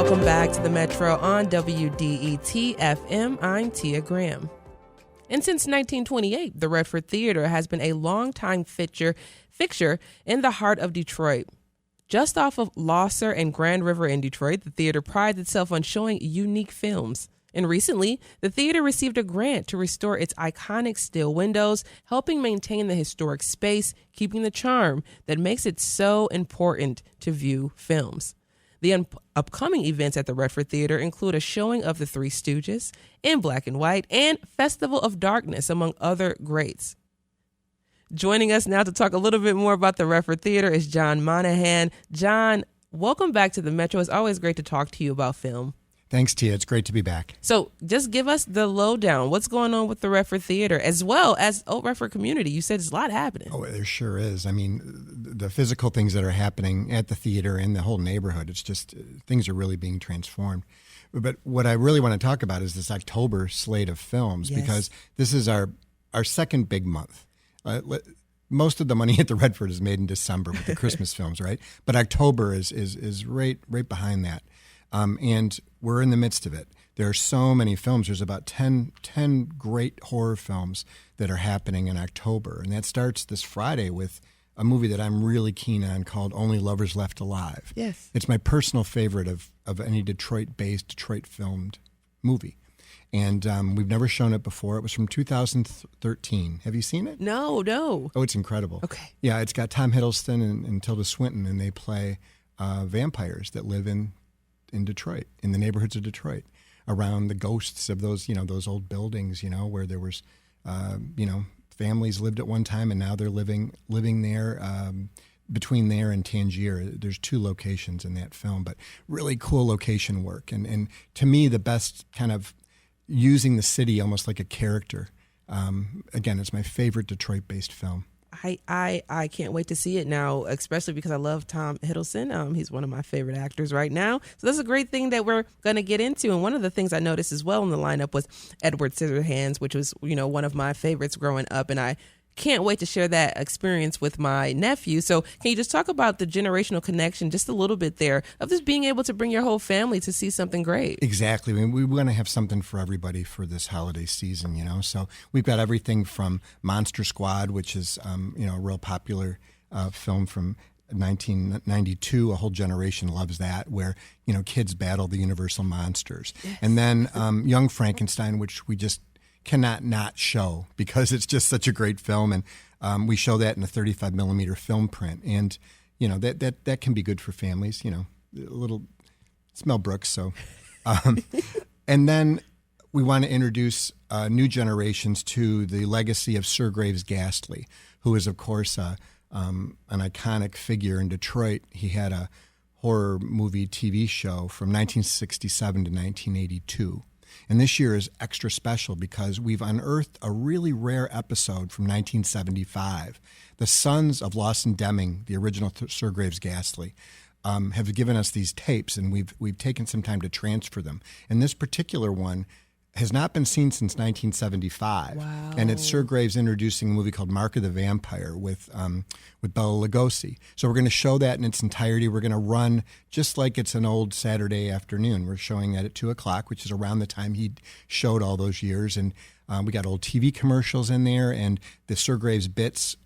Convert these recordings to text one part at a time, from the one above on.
Welcome back to the Metro on WDET-FM. I'm Tia Graham. And since 1928, the Redford Theatre has been a longtime fixture in the heart of Detroit. Just off of Losser and Grand River in Detroit, the theater prides itself on showing unique films. And recently, the theater received a grant to restore its iconic steel windows, helping maintain the historic space, keeping the charm that makes it so important to view films. The upcoming events at the Redford Theatre include a showing of The Three Stooges in black and white and Festival of Darkness, among other greats. Joining us now to talk a little bit more about the Redford Theatre is John Monaghan. John, welcome back to the Metro. It's always great to talk to you about film. Thanks, Tia. It's great to be back. So just give us the lowdown. What's going on with the Redford Theatre as well as Old Redford community? You said there's a lot happening. Oh, there sure is. I mean, the physical things that are happening at the theater and the whole neighborhood, it's just things are really being transformed. But what I really want to talk about is this October slate of films, because this is our second big month. Most of the money at the Redford is made in December with the Christmas films, right? But October is right behind that. And we're in the midst of it. There are so many films. There's about 10 great horror films that are happening in October. And that starts this Friday with a movie that I'm really keen on called Only Lovers Left Alive. Yes. It's my personal favorite of any Detroit-based, Detroit-filmed movie. And we've never shown it before. It was from 2013. Have you seen it? No. Oh, it's incredible. Okay. Yeah, it's got Tom Hiddleston and Tilda Swinton, and they play vampires that live in Detroit, in the neighborhoods of Detroit, around the ghosts of those old buildings, where there was, families lived at one time, and now they're living there, between there and Tangier. There's 2 locations in that film, but really cool location work. And to me, the best kind of using the city almost like a character. Again, it's my favorite Detroit-based film. I can't wait to see it now, especially because I love Tom Hiddleston. He's one of my favorite actors right now. So that's a great thing that we're going to get into. And one of the things I noticed as well in the lineup was Edward Scissorhands, which was, one of my favorites growing up. And I can't wait to share that experience with my nephew. So can you just talk about the generational connection just a little bit there of just being able to bring your whole family to see something great? Exactly. I mean, we want to have something for everybody for this holiday season, So we've got everything from Monster Squad, which is, a real popular film from 1992. A whole generation loves that, where, kids battle the universal monsters. Yes. And then Young Frankenstein, which we just cannot not show because it's just such a great film, and we show that in a 35 millimeter film print, and that can be good for families. A little, it's Mel Brooks, so and then we want to introduce new generations to the legacy of Sir Graves Ghastly, who is of course an iconic figure in Detroit. He had a horror movie TV show from 1967 to 1982. And this year is extra special because we've unearthed a really rare episode from 1975. The sons of Lawson Deming, the original Sir Graves Ghastly, have given us these tapes, and we've taken some time to transfer them. And this particular one has not been seen since 1975. Wow. And it's Sir Graves introducing a movie called Mark of the Vampire with Bela Lugosi. So we're going to show that in its entirety. We're going to run just like it's an old Saturday afternoon. We're showing that at 2 o'clock, which is around the time he showed all those years. And we got old TV commercials in there and the Sir Graves bits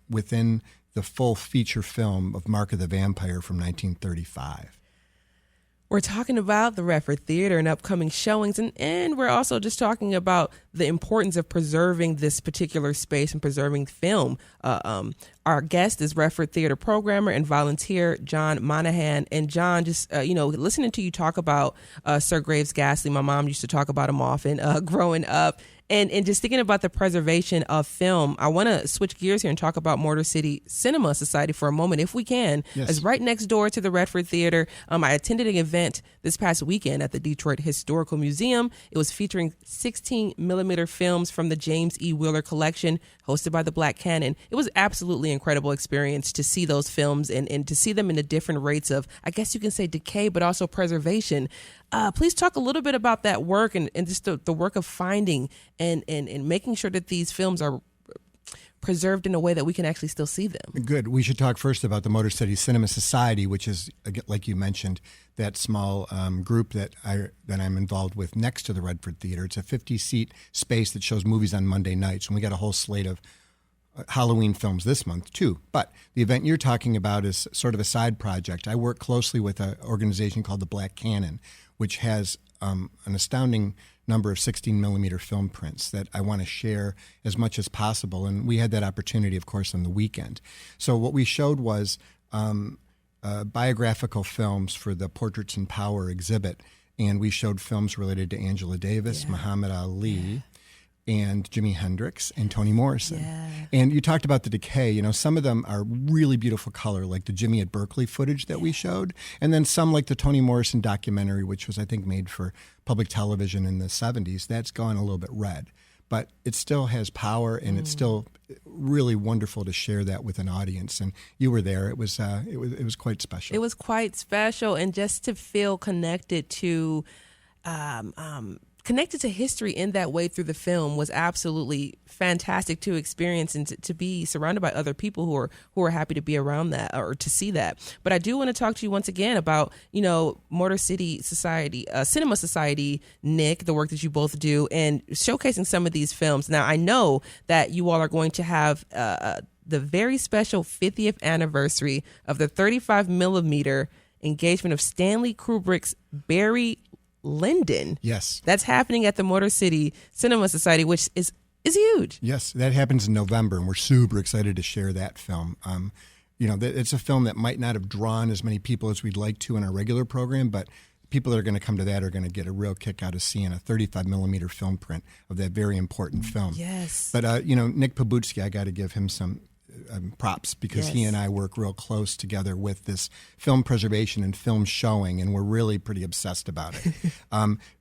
within the full feature film of Mark of the Vampire from 1935. We're talking about the Redford Theatre and upcoming showings, and we're also just talking about the importance of preserving this particular space and preserving film. Our guest is Redford Theatre programmer and volunteer John Monaghan. And John, just listening to you talk about Sir Graves Ghastly, my mom used to talk about him often growing up. And just thinking about the preservation of film, I want to switch gears here and talk about Motor City Cinema Society for a moment, if we can. Yes. It's right next door to the Redford Theatre. I attended an event this past weekend at the Detroit Historical Museum. It was featuring 16 millimeter films from the James E. Wheeler collection, hosted by the Black Canon. It was absolutely incredible experience to see those films and to see them in the different rates of, I guess you can say, decay, but also preservation. Please talk a little bit about that work and just the work of finding and making sure that these films are preserved in a way that we can actually still see them. Good. We should talk first about the Motor City Cinema Society, which is, like you mentioned, that small group that I'm involved with next to the Redford Theatre. It's a 50-seat space that shows movies on Monday nights, and we got a whole slate of Halloween films this month too. But the event you're talking about is sort of a side project. I work closely with an organization called the Black Cannon, which has an astounding number of 16-millimeter film prints that I want to share as much as possible. And we had that opportunity, of course, on the weekend. So what we showed was biographical films for the Portraits in Power exhibit. And we showed films related to Angela Davis, Muhammad Ali, and Jimi Hendrix and Toni Morrison. Yeah. And you talked about the decay. You know, some of them are really beautiful color, like the Jimmy at Berkeley footage that we showed. And then some like the Toni Morrison documentary, which was, I think, made for public television in the 70s. That's gone a little bit red. But it still has power, and it's still really wonderful to share that with an audience. And you were there. It was quite special. It was quite special, and just to feel connected to history in that way through the film was absolutely fantastic to experience, and to be surrounded by other people who are happy to be around that or to see that. But I do want to talk to you once again about, Motor City Society, Cinema Society, Nick, the work that you both do, and showcasing some of these films. Now, I know that you all are going to have the very special 50th anniversary of the 35 millimeter engagement of Stanley Kubrick's Barry Lyndon. Yes. That's happening at the Motor City Cinema Society, which is huge. Yes, that happens in November, and we're super excited to share that film. It's a film that might not have drawn as many people as we'd like to in our regular program, but people that are going to come to that are going to get a real kick out of seeing a 35 millimeter film print of that very important film. Yes. But, Nick Pabutsky, I got to give him some props, because he and I work real close together with this film preservation and film showing, and we're really pretty obsessed about it.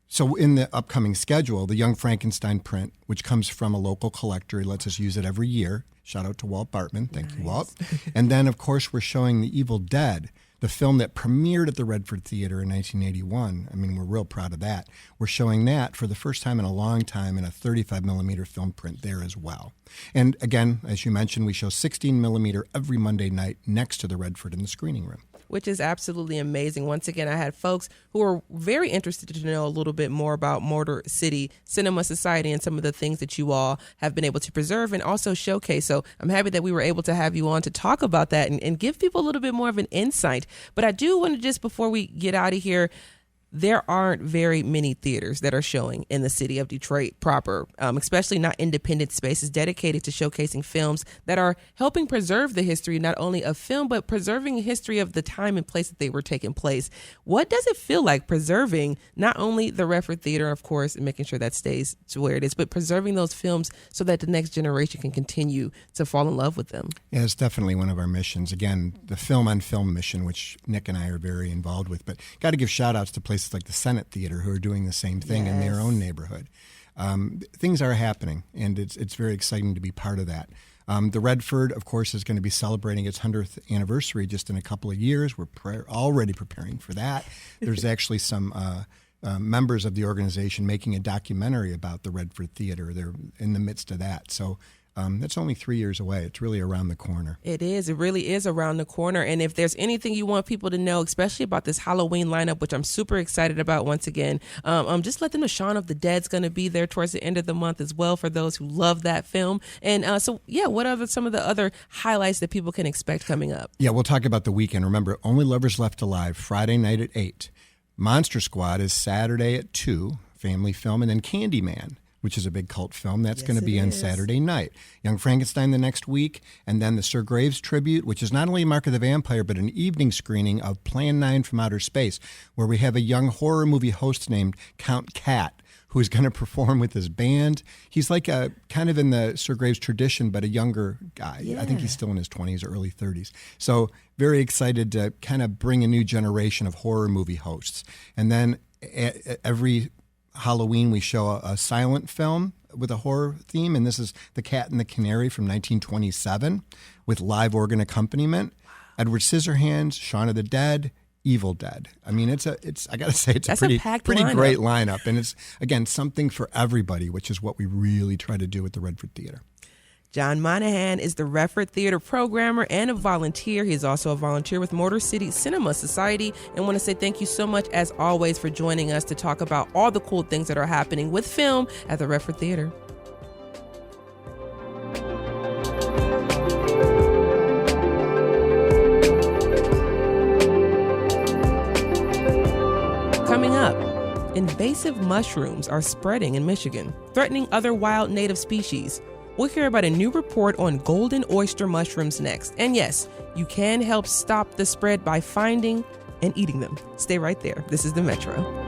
So in the upcoming schedule, the Young Frankenstein print, which comes from a local collector, he lets us use it every year. Shout out to Walt Bartman. Thank you, Walt. And then, of course, we're showing The Evil Dead, the film that premiered at the Redford Theatre in 1981. I mean, we're real proud of that. We're showing that for the first time in a long time in a 35 millimeter film print there as well. And again, as you mentioned, we show 16 millimeter every Monday night next to the Redford in the screening room, which is absolutely amazing. Once again, I had folks who are very interested to know a little bit more about Motor City Cinema Society and some of the things that you all have been able to preserve and also showcase. So I'm happy that we were able to have you on to talk about that and give people a little bit more of an insight. But I do want to, just before we get out of here, there aren't very many theaters that are showing in the city of Detroit proper, especially not independent spaces dedicated to showcasing films that are helping preserve the history not only of film, but preserving the history of the time and place that they were taking place. What does it feel like preserving not only the Redford Theater, of course, and making sure that stays to where it is, but preserving those films so that the next generation can continue to fall in love with them? Yeah, it's definitely one of our missions. Again, the Film on Film mission, which Nick and I are very involved with. But got to give shout outs to places like the Senate Theater, who are doing the same thing in their own neighborhood. Things are happening, and it's very exciting to be part of that. The Redford, of course, is going to be celebrating its 100th anniversary just in a couple of years. We're already preparing for that. There's actually some members of the organization making a documentary about the Redford Theater. They're in the midst of that. So that's only 3 years away. It's really around the corner. It is. It really is around the corner. And if there's anything you want people to know, especially about this Halloween lineup, which I'm super excited about once again, just let them know Shaun of the Dead's going to be there towards the end of the month as well for those who love that film. And what are some of the other highlights that people can expect coming up? Yeah, we'll talk about the weekend. Remember, Only Lovers Left Alive, Friday night at 8. Monster Squad is Saturday at 2, family film. And then Candyman, which is a big cult film. That's going to be on Saturday night. Young Frankenstein the next week, and then the Sir Graves tribute, which is not only Mark of the Vampire, but an evening screening of Plan 9 from Outer Space, where we have a young horror movie host named Count Cat, who is going to perform with his band. He's like a kind of in the Sir Graves tradition, but a younger guy. Yeah. I think he's still in his 20s or early 30s. So very excited to kind of bring a new generation of horror movie hosts. And then every Halloween, we show a silent film with a horror theme, and this is The Cat and the Canary from 1927 with live organ accompaniment. Edward Scissorhands, Shaun of the Dead, Evil Dead. I mean, I got to say, it's a pretty great lineup, and it's, again, something for everybody, which is what we really try to do at the Redford Theatre. John Monaghan is the Redford Theatre programmer and a volunteer. He is also a volunteer with Motor City Cinema Society, and want to say thank you so much, as always, for joining us to talk about all the cool things that are happening with film at the Redford Theatre. Coming up, invasive mushrooms are spreading in Michigan, threatening other wild native species. We'll hear about a new report on golden oyster mushrooms next. And yes, you can help stop the spread by finding and eating them. Stay right there. This is The Metro.